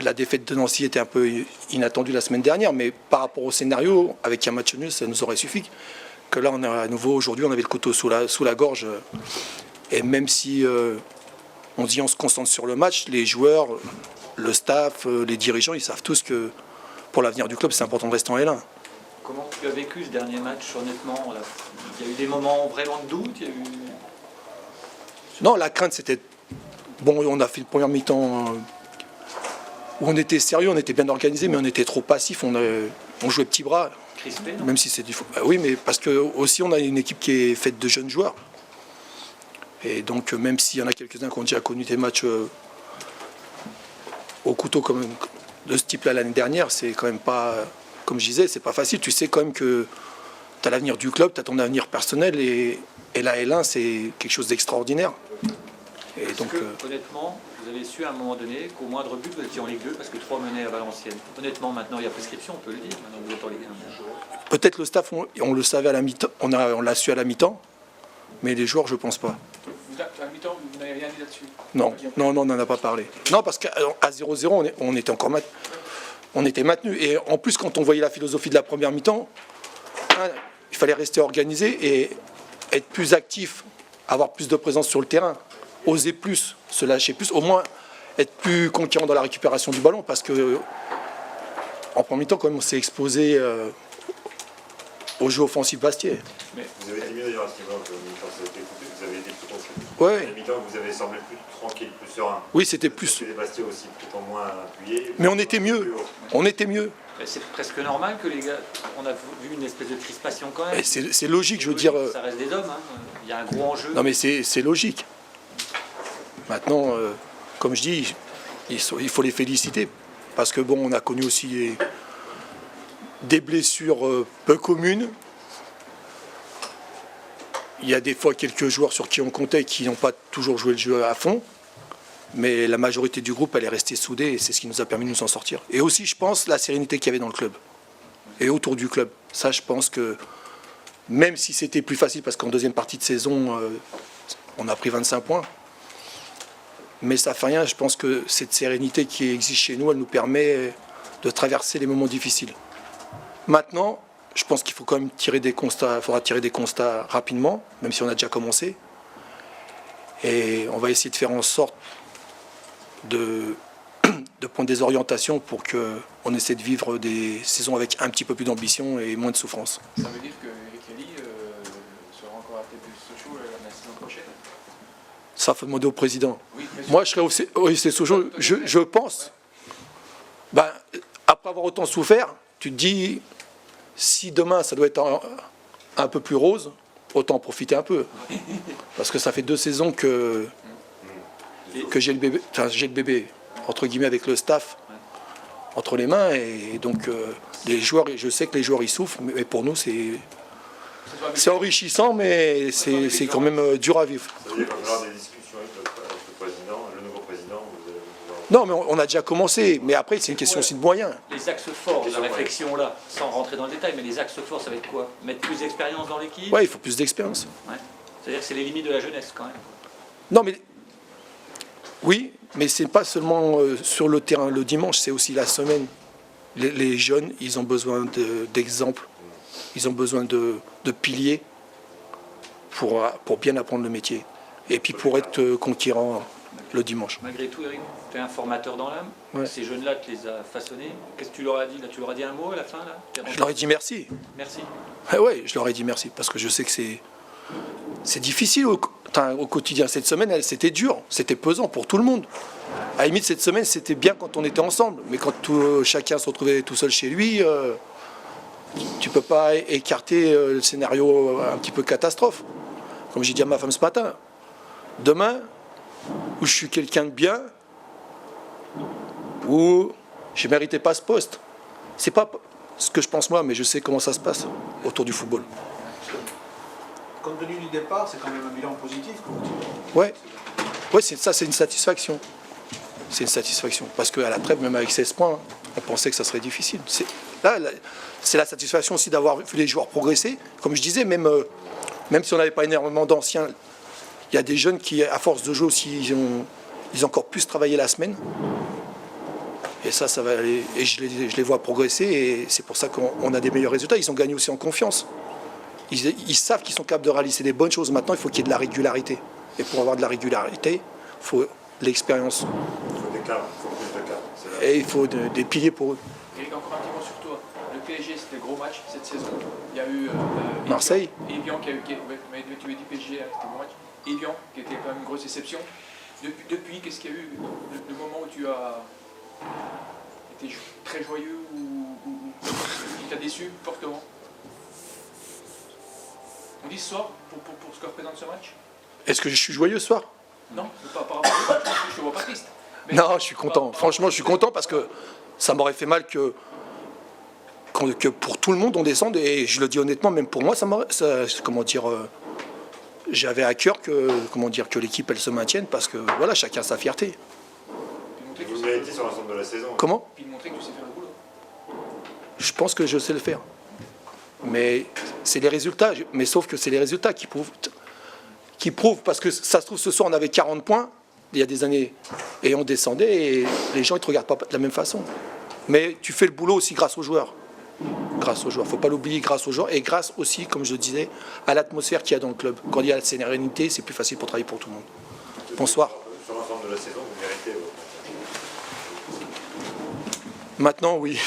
La défaite de Nancy était un peu inattendue la semaine dernière, mais par rapport au scénario, avec un match nul, ça nous aurait suffi. Que là, on a à nouveau, aujourd'hui, on avait le couteau sous la gorge. Et même si on se concentre sur le match, les joueurs, le staff, les dirigeants, ils savent tous que pour l'avenir du club, c'est important de rester en L1. Comment tu as vécu ce dernier match, honnêtement? Il y a eu des moments vraiment de doute, Non, la crainte, c'était... Bon, on a fait une première mi-temps où on était sérieux, on était bien organisé, mais on était trop passif, on jouait petit bras. Crispé, non? Même si c'est du foot. Bah oui, mais parce que aussi on a une équipe qui est faite de jeunes joueurs. Et donc même s'il y en a quelques-uns qui ont déjà connu des matchs au couteau comme de ce type-là l'année dernière, c'est quand même pas, comme je disais, c'est pas facile. Tu sais quand même que tu as l'avenir du club, tu as ton avenir personnel et la L1 c'est quelque chose d'extraordinaire. Et donc, honnêtement, vous avez su à un moment donné qu'au moindre but vous étiez en Ligue 2 parce que 3 menaient à Valenciennes. Honnêtement, maintenant il y a prescription, on peut le dire. Maintenant vous êtes en Ligue 1. Peut-être le staff, on le savait à la mi-temps, on l'a su à la mi-temps, mais les joueurs, je pense pas. À la mi-temps, vous n'avez rien dit là-dessus? Non, on n'en a pas parlé. Non, parce qu'à 0-0, on était encore on était maintenu. Et en plus, quand on voyait la philosophie de la première mi-temps, il fallait rester organisé et être plus actif, avoir plus de présence sur le terrain, oser plus, se lâcher plus, au moins être plus conquérant dans la récupération du ballon, parce que en première mi-temps, quand même, on s'est exposé au jeu offensif Bastier. Mais vous avez été mieux d'ailleurs à ce niveau-là que mi-temps, ça a été coupé, vous avez été plus confiant. Ouais. À mi-temps, vous avez semblé plus tranquille, plus serein. Oui, c'était plus. Les Bastier aussi, peut-être moins appuyés. Mais on était mieux. On était mieux. C'est presque normal que les gars, on a vu une espèce de crispation quand même. C'est logique, je veux dire. Ça reste des hommes, hein. Il y a un gros enjeu. Non mais c'est logique. Maintenant, comme je dis, il faut les féliciter. Parce que bon, on a connu aussi des blessures peu communes. Il y a des fois quelques joueurs sur qui on comptait qui n'ont pas toujours joué le jeu à fond. Mais la majorité du groupe, elle est restée soudée et c'est ce qui nous a permis de nous en sortir. Et aussi, je pense, la sérénité qu'il y avait dans le club et autour du club. Ça, je pense que même si c'était plus facile, parce qu'en deuxième partie de saison, on a pris 25 points, mais ça fait rien. Je pense que cette sérénité qui existe chez nous, elle nous permet de traverser les moments difficiles. Maintenant, je pense qu'il faut quand même tirer des constats. Il faudra tirer des constats rapidement, même si on a déjà commencé. Et on va essayer de faire en sorte de prendre des orientations pour qu'on essaie de vivre des saisons avec un petit peu plus d'ambition et moins de souffrance. Ça veut dire que Kelly sera encore à tête de Sochaux la saison prochaine? Ça, il faut demander au président. Oui, moi, je serai au FC Sochaux, je pense. Ben, après avoir autant souffert, tu te dis, si demain ça doit être un peu plus rose, autant en profiter un peu. Parce que ça fait 2 saisons que j'ai le bébé, entre guillemets, avec le staff entre les mains. Et donc, les joueurs, je sais que les joueurs, ils souffrent, mais pour nous, c'est enrichissant, mais c'est quand même dur à vivre. Ça veut dire qu'il va y avoir des discussions avec le président, le nouveau président. Non, mais on a déjà commencé. Mais après, c'est une question aussi de moyens. Les axes forts de la réflexion là, sans rentrer dans le détail, mais les axes forts, ça va être quoi? Mettre plus d'expérience dans l'équipe? Oui, il faut plus d'expérience. Ouais. C'est-à-dire que c'est les limites de la jeunesse quand même. Non, mais oui, mais c'est pas seulement sur le terrain le dimanche, c'est aussi la semaine. Les jeunes, ils ont besoin d'exemples, ils ont besoin de piliers pour bien apprendre le métier. Et puis pour être conquérant le dimanche. Malgré tout, Eric, tu es un formateur dans l'âme. Ouais. Ces jeunes-là, tu les as façonnés. Qu'est-ce que tu leur as dit là? Tu leur as dit un mot à la fin là? Je leur ai dit merci. Merci. Oui, je leur ai dit merci parce que je sais que c'est difficile au quotidien. Cette semaine, c'était dur, c'était pesant pour tout le monde. À la limite, cette semaine, c'était bien quand on était ensemble. Mais quand chacun se retrouvait tout seul chez lui, tu ne peux pas écarter le scénario un petit peu catastrophe. Comme j'ai dit à ma femme ce matin, demain, où je suis quelqu'un de bien, où je ne méritais pas ce poste. C'est pas ce que je pense moi, mais je sais comment ça se passe autour du football. Compte tenu du départ, c'est quand même un bilan positif. Ouais, ça c'est une satisfaction. C'est une satisfaction. Parce qu'à la trêve, même avec 16 points, on pensait que ça serait difficile. Là, c'est la satisfaction aussi d'avoir vu les joueurs progresser. Comme je disais, même si on n'avait pas énormément d'anciens, il y a des jeunes qui, à force de jouer aussi, ils ont encore plus travaillé la semaine. Et ça va aller. Et je les vois progresser et c'est pour ça qu'on a des meilleurs résultats. Ils ont gagné aussi en confiance. Ils savent qu'ils sont capables de réaliser des bonnes choses. Maintenant, il faut qu'il y ait de la régularité. Et pour avoir de la régularité, il faut de l'expérience. Il faut des cadres, il faut plus de cadres. C'est là. Et il faut des piliers pour eux. Et encore un petit mot sur toi. Le PSG, c'était le gros match cette saison. Il y a eu Marseille. Evian qui a eu. Mais tu as dit PSG, c'était un gros match. Evian qui était quand même une grosse déception. Depuis qu'est-ce qu'il y a eu le moment où tu as été très joyeux ou qui t'a déçu fortement? On dit ce soir pour ce que représente ce match? Est-ce que je suis joyeux ce soir? Non, pas par rapport au match, je te vois pas triste. Mais Non, je suis content. Franchement, je suis content parce que ça m'aurait fait mal que pour tout le monde on descende. Et je le dis honnêtement, même pour moi, j'avais à cœur que l'équipe elle se maintienne parce que voilà, chacun a sa fierté. Et vous le méritez sur l'ensemble de la saison. Comment? Puis de montrer que tu sais faire le boulot. Je pense que je sais le faire. Mais c'est les résultats. Mais sauf que c'est les résultats qui prouvent. Parce que ça se trouve, ce soir, on avait 40 points, il y a des années, et on descendait, et les gens ne te regardent pas de la même façon. Mais tu fais le boulot aussi grâce aux joueurs. Grâce aux joueurs. Il ne faut pas l'oublier, grâce aux joueurs. Et grâce aussi, comme je le disais, à l'atmosphère qu'il y a dans le club. Quand il y a la sérénité, c'est plus facile pour travailler pour tout le monde. Bonsoir. Sur l'ensemble de la saison, vous méritez. Maintenant, oui.